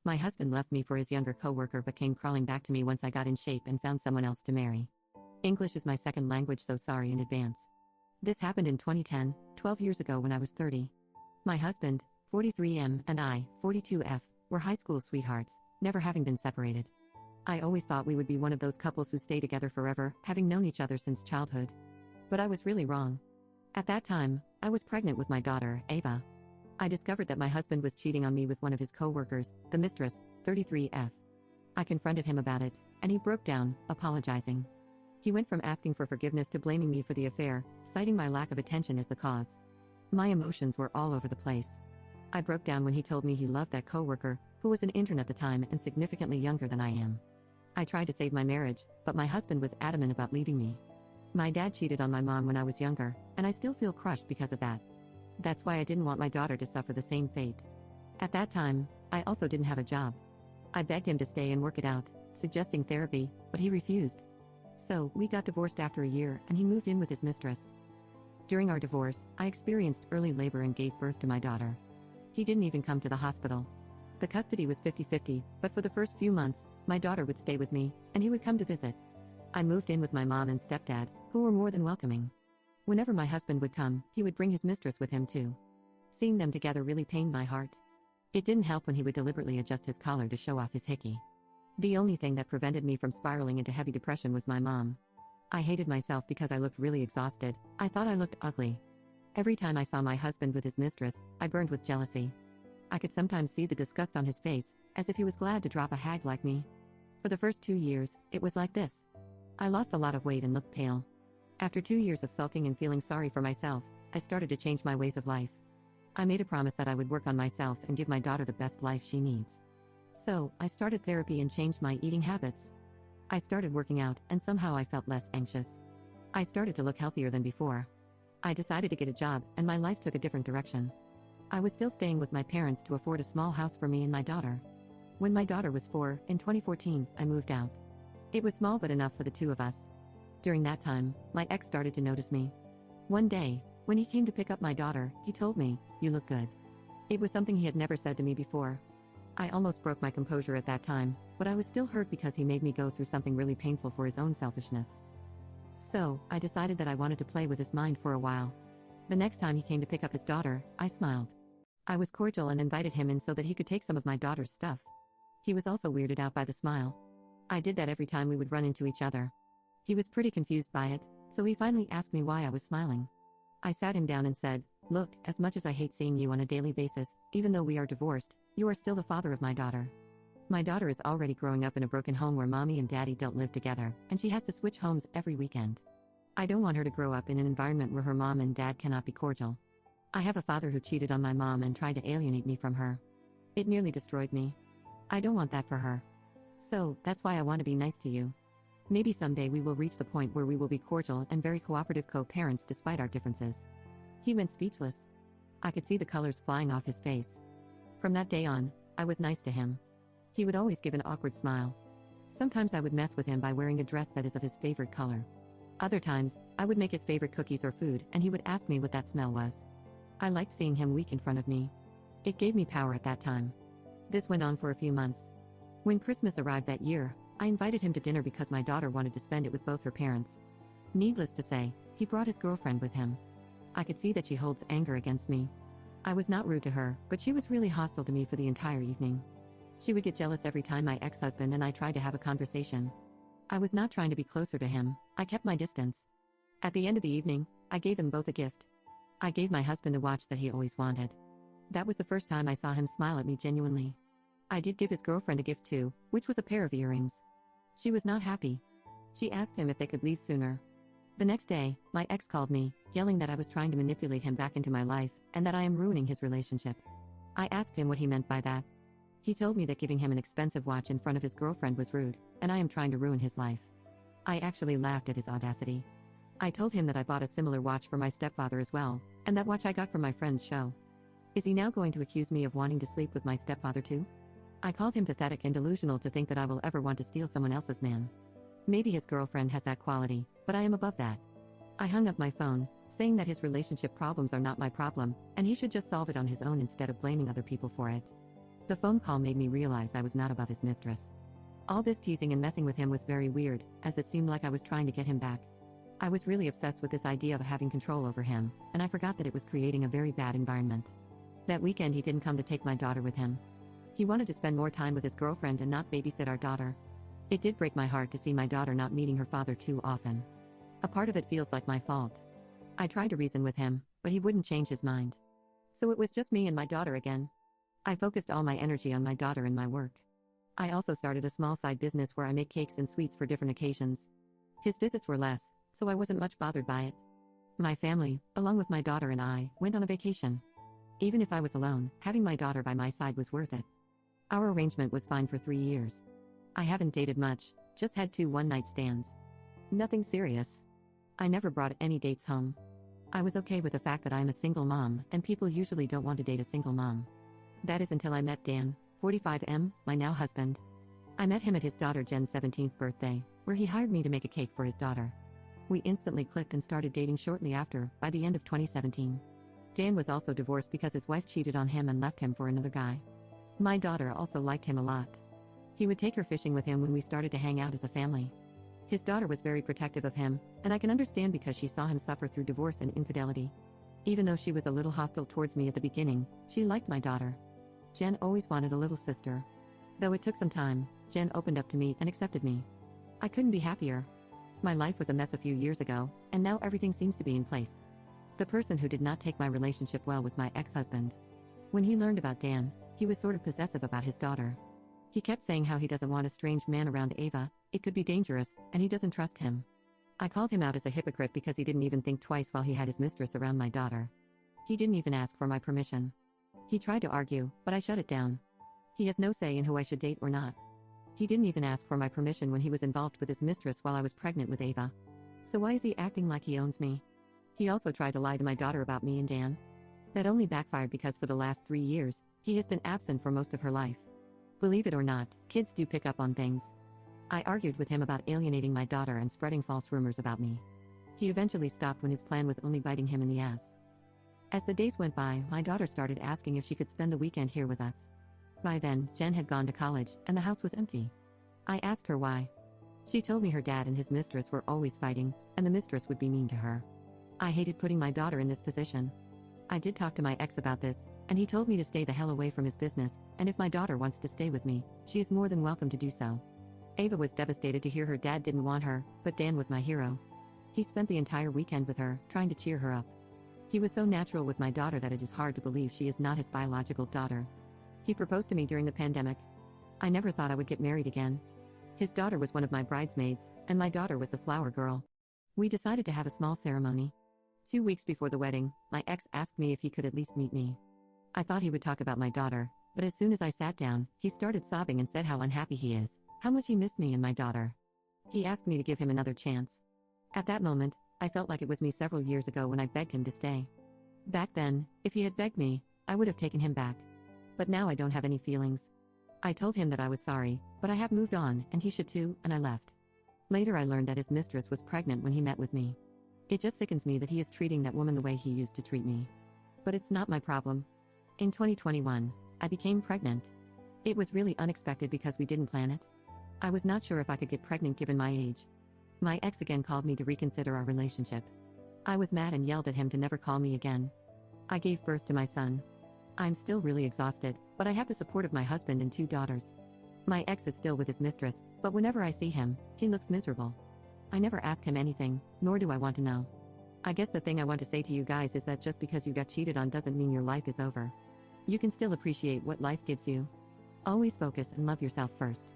My husband left me for his younger coworker but came crawling back to me once I got in shape and found someone else to marry. English is my second language, so sorry in advance. This happened in 2010, 12 years ago when I was 30. My husband, 43M, and I, 42F, were high school sweethearts, never having been separated. I always thought we would be one of those couples who stay together forever, having known each other since childhood. But I was really wrong. At that time, I was pregnant with my daughter, Ava. I discovered that my husband was cheating on me with one of his co-workers, the mistress, 33F. I confronted him about it, and he broke down, apologizing. He went from asking for forgiveness to blaming me for the affair, citing my lack of attention as the cause. My emotions were all over the place. I broke down when he told me he loved that co-worker, who was an intern at the time and significantly younger than I am. I tried to save my marriage, but my husband was adamant about leaving me. My dad cheated on my mom when I was younger, and I still feel crushed because of that. That's why I didn't want my daughter to suffer the same fate. At that time, I also didn't have a job. I begged him to stay and work it out, suggesting therapy, but he refused. So, we got divorced after a year and he moved in with his mistress. During our divorce, I experienced early labor and gave birth to my daughter. He didn't even come to the hospital. The custody was 50-50, but for the first few months, my daughter would stay with me, and he would come to visit. I moved in with my mom and stepdad, who were more than welcoming. Whenever my husband would come, he would bring his mistress with him too. Seeing them together really pained my heart. It didn't help when he would deliberately adjust his collar to show off his hickey. The only thing that prevented me from spiraling into heavy depression was my mom. I hated myself because I looked really exhausted. I thought I looked ugly. Every time I saw my husband with his mistress, I burned with jealousy. I could sometimes see the disgust on his face, as if he was glad to drop a hag like me. For the first 2 years, it was like this. I lost a lot of weight and looked pale. After 2 years of sulking and feeling sorry for myself, I started to change my ways of life. I made a promise that I would work on myself and give my daughter the best life she needs. So, I started therapy and changed my eating habits. I started working out, and somehow I felt less anxious. I started to look healthier than before. I decided to get a job, and my life took a different direction. I was still staying with my parents to afford a small house for me and my daughter. When my daughter was 4, in 2014, I moved out. It was small but enough for the two of us. During that time, my ex started to notice me. One day, when he came to pick up my daughter, he told me, "You look good." It was something he had never said to me before. I almost broke my composure at that time, but I was still hurt because he made me go through something really painful for his own selfishness. So, I decided that I wanted to play with his mind for a while. The next time he came to pick up his daughter, I smiled. I was cordial and invited him in so that he could take some of my daughter's stuff. He was also weirded out by the smile. I did that every time we would run into each other. He was pretty confused by it, so he finally asked me why I was smiling. I sat him down and said, "Look, as much as I hate seeing you on a daily basis, even though we are divorced, you are still the father of my daughter. My daughter is already growing up in a broken home where mommy and daddy don't live together, and she has to switch homes every weekend. I don't want her to grow up in an environment where her mom and dad cannot be cordial. I have a father who cheated on my mom and tried to alienate me from her. It nearly destroyed me. I don't want that for her. So, that's why I want to be nice to you. Maybe someday we will reach the point where we will be cordial and very cooperative co-parents despite our differences." He went speechless. I could see the colors flying off his face. From that day on, I was nice to him. He would always give an awkward smile. Sometimes I would mess with him by wearing a dress that is of his favorite color. Other times, I would make his favorite cookies or food and he would ask me what that smell was. I liked seeing him weak in front of me. It gave me power at that time. This went on for a few months. When Christmas arrived that year, I invited him to dinner because my daughter wanted to spend it with both her parents. Needless to say, he brought his girlfriend with him. I could see that she holds anger against me. I was not rude to her, but she was really hostile to me for the entire evening. She would get jealous every time my ex-husband and I tried to have a conversation. I was not trying to be closer to him, I kept my distance. At the end of the evening, I gave them both a gift. I gave my husband the watch that he always wanted. That was the first time I saw him smile at me genuinely. I did give his girlfriend a gift too, which was a pair of earrings. She was not happy. She asked him if they could leave sooner. The next day, my ex called me, yelling that I was trying to manipulate him back into my life, and that I am ruining his relationship. I asked him what he meant by that. He told me that giving him an expensive watch in front of his girlfriend was rude, and I am trying to ruin his life. I actually laughed at his audacity. I told him that I bought a similar watch for my stepfather as well, and that watch I got from my friend's show. Is he now going to accuse me of wanting to sleep with my stepfather too? I called him pathetic and delusional to think that I will ever want to steal someone else's man. Maybe his girlfriend has that quality, but I am above that. I hung up my phone, saying that his relationship problems are not my problem, and he should just solve it on his own instead of blaming other people for it. The phone call made me realize I was not above his mistress. All this teasing and messing with him was very weird, as it seemed like I was trying to get him back. I was really obsessed with this idea of having control over him, and I forgot that it was creating a very bad environment. That weekend he didn't come to take my daughter with him. He wanted to spend more time with his girlfriend and not babysit our daughter. It did break my heart to see my daughter not meeting her father too often. A part of it feels like my fault. I tried to reason with him, but he wouldn't change his mind. So it was just me and my daughter again. I focused all my energy on my daughter and my work. I also started a small side business where I make cakes and sweets for different occasions. His visits were less, so I wasn't much bothered by it. My family, along with my daughter and I, went on a vacation. Even if I was alone, having my daughter by my side was worth it. Our arrangement was fine for 3 years. I haven't dated much, just had 2 one-night stands. Nothing serious. I never brought any dates home. I was okay with the fact that I'm a single mom, and people usually don't want to date a single mom. That is until I met Dan, 45M, my now husband. I met him at his daughter Jen's 17th birthday, where he hired me to make a cake for his daughter. We instantly clicked and started dating shortly after, by the end of 2017. Dan was also divorced because his wife cheated on him and left him for another guy. My daughter also liked him a lot. He would take her fishing with him when we started to hang out as a family. His daughter was very protective of him, and I can understand because she saw him suffer through divorce and infidelity. Even though she was a little hostile towards me at the beginning, she liked my daughter. Jen always wanted a little sister. Though it took some time, Jen opened up to me and accepted me. I couldn't be happier. My life was a mess a few years ago, and now everything seems to be in place. The person who did not take my relationship well was my ex-husband. When he learned about Dan, he was sort of possessive about his daughter. He kept saying how he doesn't want a strange man around Ava, it could be dangerous, and he doesn't trust him. I called him out as a hypocrite because he didn't even think twice while he had his mistress around my daughter. He didn't even ask for my permission. He tried to argue, but I shut it down. He has no say in who I should date or not. He didn't even ask for my permission when he was involved with his mistress while I was pregnant with Ava. So why is he acting like he owns me? He also tried to lie to my daughter about me and Dan. That only backfired because for the last 3 years, he has been absent for most of her life. Believe it or not, kids do pick up on things. I argued with him about alienating my daughter and spreading false rumors about me. He eventually stopped when his plan was only biting him in the ass. As the days went by, my daughter started asking if she could spend the weekend here with us. By then, Jen had gone to college, and the house was empty. I asked her why. She told me her dad and his mistress were always fighting, and the mistress would be mean to her. I hated putting my daughter in this position. I did talk to my ex about this, and he told me to stay the hell away from his business, and if my daughter wants to stay with me, she is more than welcome to do so. Ava was devastated to hear her dad didn't want her, but Dan was my hero. He spent the entire weekend with her, trying to cheer her up. He was so natural with my daughter that it is hard to believe she is not his biological daughter. He proposed to me during the pandemic. I never thought I would get married again. His daughter was one of my bridesmaids, and my daughter was the flower girl. We decided to have a small ceremony. 2 weeks before the wedding, my ex asked me if he could at least meet me. I thought he would talk about my daughter, but as soon as I sat down, he started sobbing and said how unhappy he is, how much he missed me and my daughter. He asked me to give him another chance. At that moment, I felt like it was me several years ago when I begged him to stay. Back then, if he had begged me, I would have taken him back. But now I don't have any feelings. I told him that I was sorry, but I have moved on, and he should too, and I left. Later I learned that his mistress was pregnant when he met with me. It just sickens me that he is treating that woman the way he used to treat me. But it's not my problem. In 2021, I became pregnant. It was really unexpected because we didn't plan it. I was not sure if I could get pregnant given my age. My ex again called me to reconsider our relationship. I was mad and yelled at him to never call me again. I gave birth to my son. I'm still really exhausted, but I have the support of my husband and 2 daughters. My ex is still with his mistress, but whenever I see him, he looks miserable. I never ask him anything, nor do I want to know. I guess the thing I want to say to you guys is that just because you got cheated on doesn't mean your life is over. You can still appreciate what life gives you. Always focus and love yourself first.